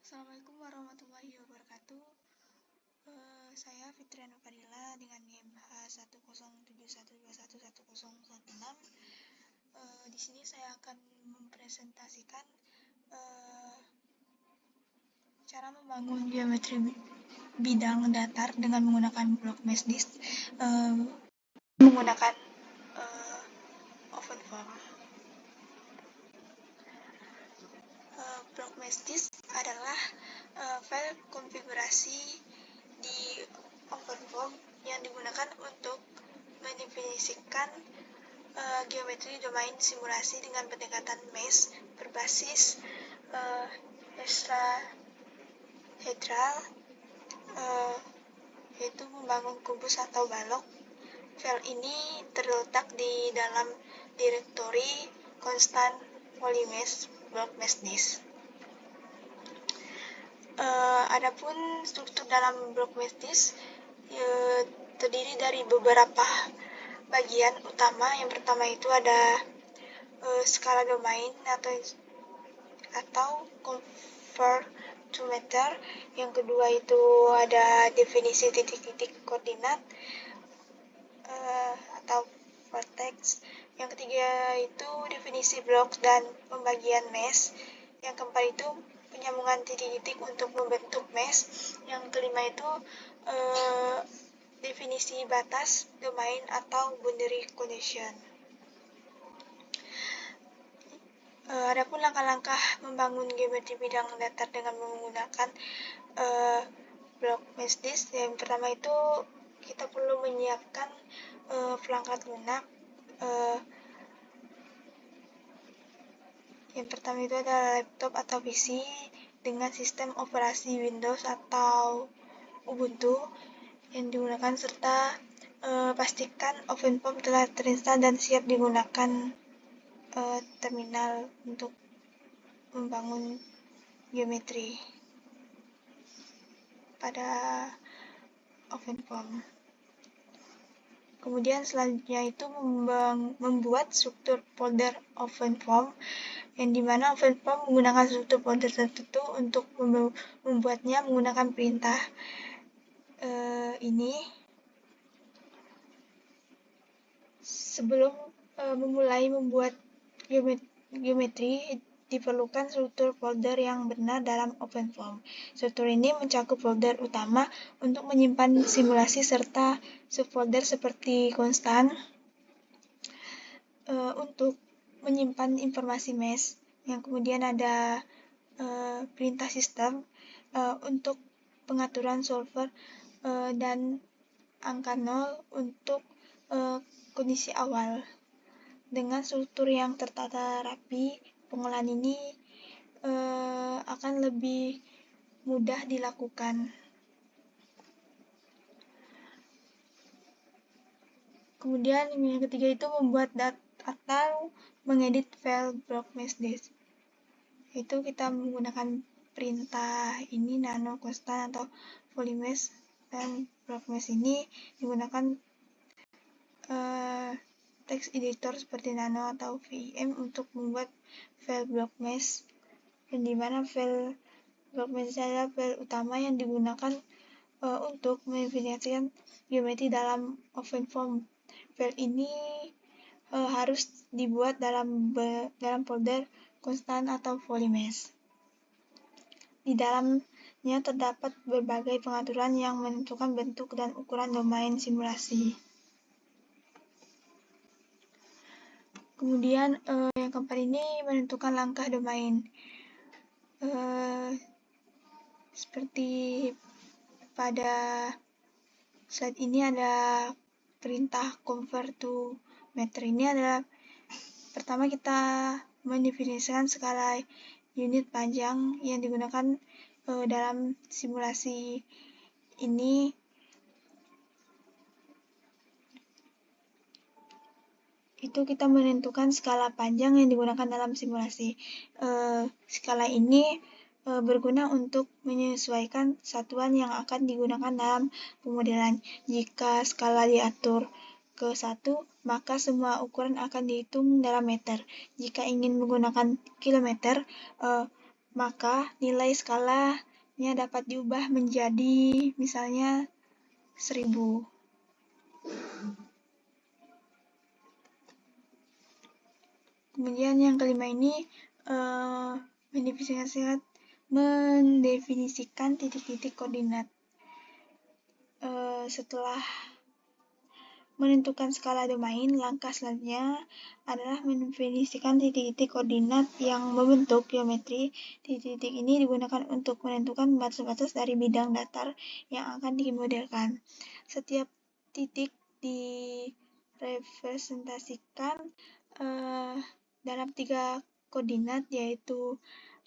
Assalamualaikum warahmatullahi wabarakatuh. Saya Fitriana Fadila dengan NIM H107121111016. Di sini saya akan mempresentasikan cara membangun geometri bidang datar dengan menggunakan blok mesdisk menggunakan OpenFOAM. Blok mesdisk adalah file konfigurasi di OpenFOAM yang digunakan untuk mendefinisikan geometri domain simulasi dengan pendekatan mesh berbasis tetrahedral, yaitu membangun kubus atau balok. File ini terletak di dalam direktori constant polymesh blok mesdisk. Adapun struktur dalam blok mesdisk terdiri dari beberapa bagian utama. Yang pertama itu ada skala domain atau convert to meter. Yang kedua itu ada definisi titik-titik koordinat atau vertex. Yang ketiga itu definisi blok dan pembagian mesh. Yang keempat itu penyambungan titik-titik untuk membentuk mesh. Yang kelima itu definisi batas domain atau boundary condition. Adapun langkah-langkah membangun geometri bidang datar dengan menggunakan blok mesdisk. Yang pertama itu kita perlu menyiapkan perangkat lunak. Yang pertama itu adalah laptop atau PC dengan sistem operasi Windows atau Ubuntu yang digunakan, serta pastikan OpenFOAM telah terinstall dan siap digunakan terminal untuk membangun geometri pada OpenFOAM. Kemudian selanjutnya itu membuat struktur folder OpenFOAM, yang dimana OpenFOAM menggunakan struktur folder tertentu untuk membuatnya menggunakan perintah ini. Sebelum memulai membuat geometri, diperlukan struktur folder yang benar dalam OpenFOAM. Struktur ini mencakup folder utama untuk menyimpan simulasi serta subfolder seperti konstan untuk menyimpan informasi mesh. Yang kemudian ada perintah sistem untuk pengaturan solver dan angka 0 untuk kondisi awal. Dengan struktur yang tertata rapi, pengolahan ini akan lebih mudah dilakukan. Kemudian yang ketiga itu membuat atau mengedit file blok mesdisk. Itu kita menggunakan perintah ini nano constant atau polymesh, dan blok mesh ini digunakan text editor seperti Nano atau Vim untuk membuat file blok mesh, dan dimana file blok mesh adalah file utama yang digunakan untuk mendefinisikan geometri dalam OpenFOAM. File ini harus dibuat dalam folder konstan atau polymesh. Di dalamnya terdapat berbagai pengaturan yang menentukan bentuk dan ukuran domain simulasi. Kemudian yang keempat ini menentukan langkah domain. Seperti pada slide ini ada perintah convert to meter. Ini adalah pertama kita mendefinisikan skala unit panjang yang digunakan dalam simulasi ini. Itu kita menentukan skala panjang yang digunakan dalam simulasi. Skala ini berguna untuk menyesuaikan satuan yang akan digunakan dalam pemodelan. Jika skala diatur ke 1, maka semua ukuran akan dihitung dalam meter. Jika ingin menggunakan kilometer, maka nilai skalanya dapat diubah menjadi misalnya 1000. Kemudian yang kelima ini mendefinisikan titik-titik koordinat. Setelah menentukan skala domain, langkah selanjutnya adalah mendefinisikan titik-titik koordinat yang membentuk geometri. Titik-titik ini digunakan untuk menentukan batas-batas dari bidang datar yang akan dimodelkan. Setiap titik direpresentasikan dalam 3 koordinat, yaitu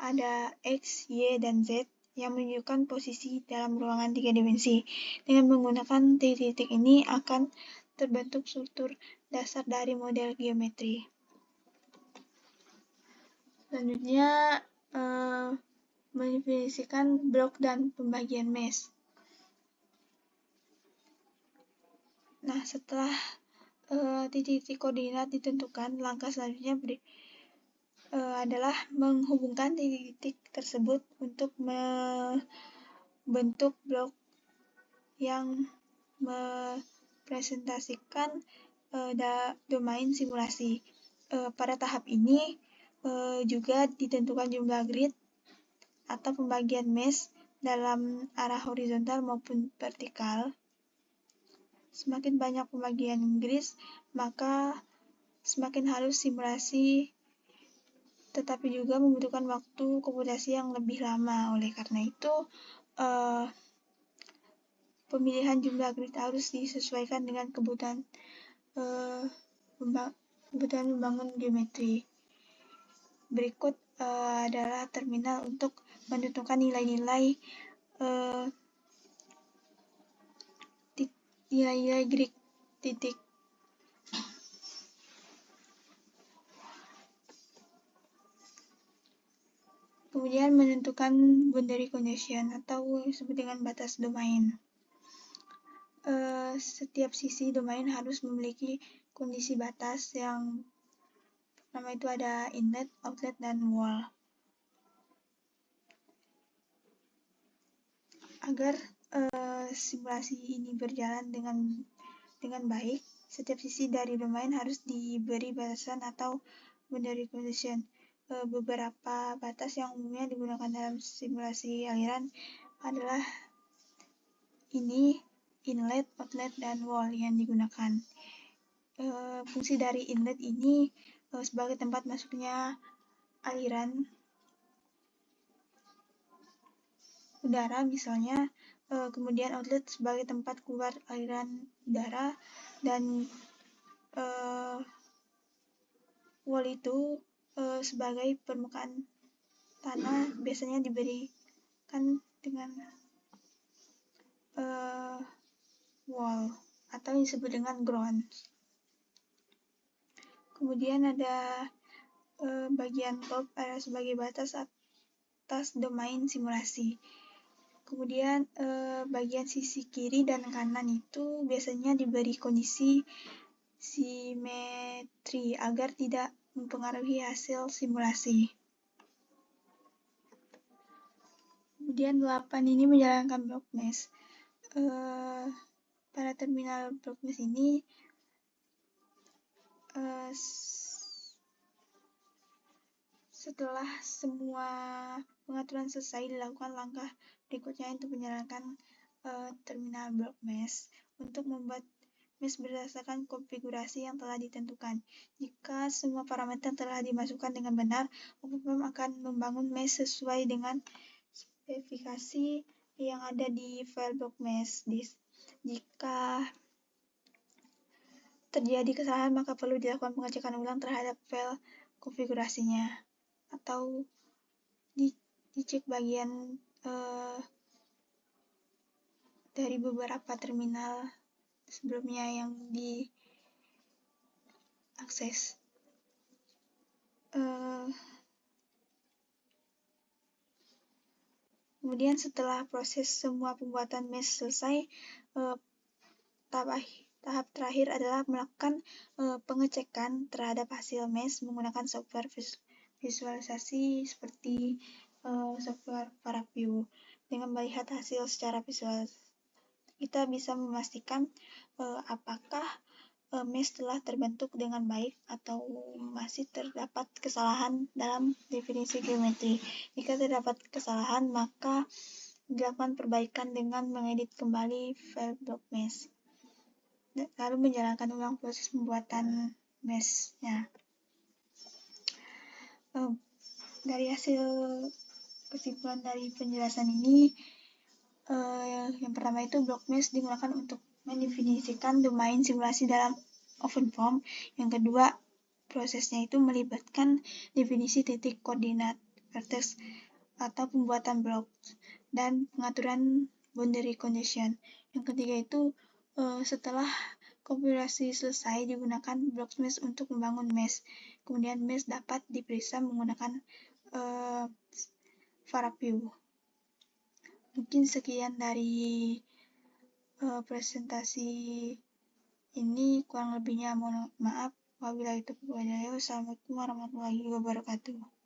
ada X, Y, dan Z yang menunjukkan posisi dalam ruangan 3 dimensi. Dengan menggunakan titik-titik ini akan terbentuk struktur dasar dari model geometri. Selanjutnya, mendefinisikan blok dan pembagian mesh. Nah, setelah titik-titik koordinat ditentukan, langkah selanjutnya adalah menghubungkan titik-titik tersebut untuk membentuk blok yang merepresentasikan domain simulasi. Pada tahap ini juga ditentukan jumlah grid atau pembagian mesh dalam arah horizontal maupun vertikal. Semakin banyak pembagian grid, maka semakin halus simulasi, tetapi juga membutuhkan waktu komputasi yang lebih lama. Oleh karena itu, pemilihan jumlah grid harus disesuaikan dengan kebutuhan membangun geometri. Berikut adalah terminal untuk menentukan nilai-nilai grid titik. Kemudian menentukan boundary condition atau disebut dengan batas domain. Setiap sisi domain harus memiliki kondisi batas yang pertama itu ada inlet, outlet, dan wall. Agar simulasi ini berjalan dengan baik, setiap sisi dari domain harus diberi batasan atau boundary condition. Beberapa batas yang umumnya digunakan dalam simulasi aliran adalah ini inlet, outlet, dan wall yang digunakan. Fungsi dari inlet ini sebagai tempat masuknya aliran udara misalnya, kemudian outlet sebagai tempat keluar aliran udara, dan wall itu sebagai permukaan tanah, biasanya diberikan dengan wall atau disebut dengan ground. Kemudian ada bagian top adalah sebagai batas atas domain simulasi. Kemudian bagian sisi kiri dan kanan itu biasanya diberi kondisi simetri agar tidak mempengaruhi hasil simulasi. Kemudian 8 ini menjalankan blok mesh. Pada terminal blok mesh ini setelah semua pengaturan selesai, dilakukan langkah berikutnya untuk menjalankan terminal blok mesh untuk membuat mesh berdasarkan konfigurasi yang telah ditentukan. Jika semua parameter telah dimasukkan dengan benar, OpenFOAM akan membangun mesh sesuai dengan spesifikasi yang ada di file blok mesh disk. Jika terjadi kesalahan, maka perlu dilakukan pengecekan ulang terhadap file konfigurasinya, atau dicek bagian dari beberapa terminal sebelumnya yang diakses. Kemudian setelah proses semua pembuatan mesh selesai, tahap terakhir adalah melakukan pengecekan terhadap hasil mesh menggunakan software visualisasi seperti software ParaView. Dengan melihat hasil secara visual, kita bisa memastikan apakah mesh telah terbentuk dengan baik atau masih terdapat kesalahan dalam definisi geometri. Jika terdapat kesalahan, maka dilakukan perbaikan dengan mengedit kembali file block mesh, lalu menjalankan ulang proses pembuatan mesh-nya. Dari hasil kesimpulan dari penjelasan ini, yang pertama itu block mesh digunakan untuk mendefinisikan domain simulasi dalam OpenFOAM. Yang kedua, prosesnya itu melibatkan definisi titik koordinat vertex atau pembuatan blok dan pengaturan boundary condition. Yang ketiga itu setelah kompilasi selesai, digunakan block mesh untuk membangun mesh. Kemudian mesh dapat diperiksa menggunakan ParaView. Mungkin sekian dari presentasi ini, kurang lebihnya mohon maaf. Wabillahi taufiq wal hidayah. Wassalamualaikum warahmatullahi wabarakatuh.